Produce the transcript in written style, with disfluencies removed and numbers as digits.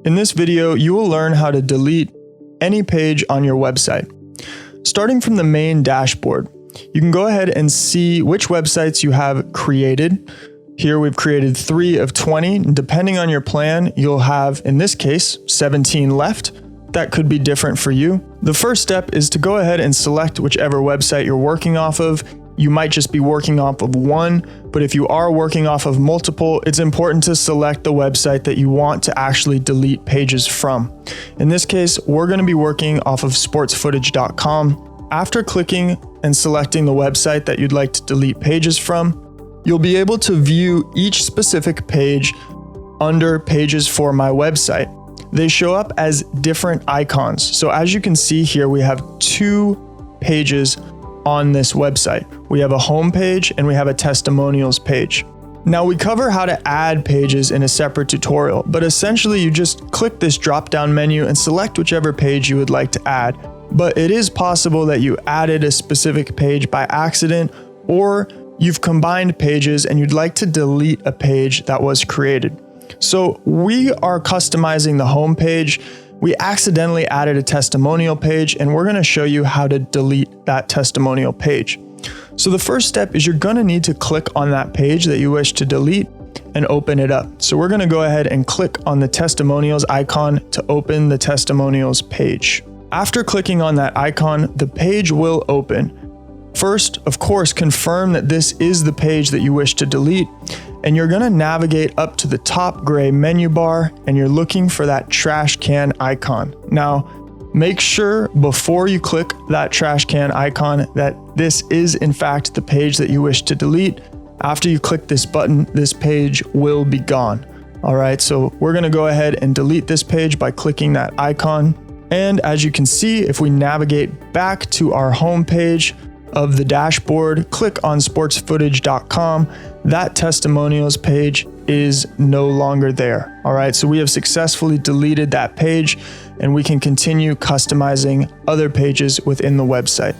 In this video, you will learn how to delete any page on your website. Starting from the main dashboard, you can go ahead and see which websites you have created. Here we've created 3 of 20. Depending on your plan, you'll have, in this case, 17 left. That could be different for you. The first step is to go ahead and select whichever website you're working off of. You might just be working off of one, but if you are working off of multiple, it's important to select the website that you want to actually delete pages from. In this case, we're going to be working off of sportsfootage.com. After clicking and selecting the website that you'd like to delete pages from, you'll be able to view each specific page under Pages for My Website. They show up as different icons. So as you can see here, we have 2 pages on this website. We have a home page and we have a testimonials page. Now we cover how to add pages in a separate tutorial, but essentially you just click this drop-down menu and select whichever page you would like to add. But it is possible that you added a specific page by accident, or you've combined pages and you'd like to delete a page that was created. So we are customizing the home page. We accidentally added a testimonial page, and we're going to show you how to delete that testimonial page. So the first step is you're going to need to click on that page that you wish to delete and open it up. So we're going to go ahead and click on the testimonials icon to open the testimonials page. After clicking on that icon, the page will open. First, of course, confirm that this is the page that you wish to delete, and you're going to navigate up to the top gray menu bar and you're looking for that trash can icon. Now, make sure before you click that trash can icon that this is in fact the page that you wish to delete. After you click this button, this page will be gone. All right, so we're going to go ahead and delete this page by clicking that icon. And as you can see, if we navigate back to our home page of the dashboard, click on sportsfootage.com, that testimonials page is no longer there. All right, so we have successfully deleted that page and we can continue customizing other pages within the website.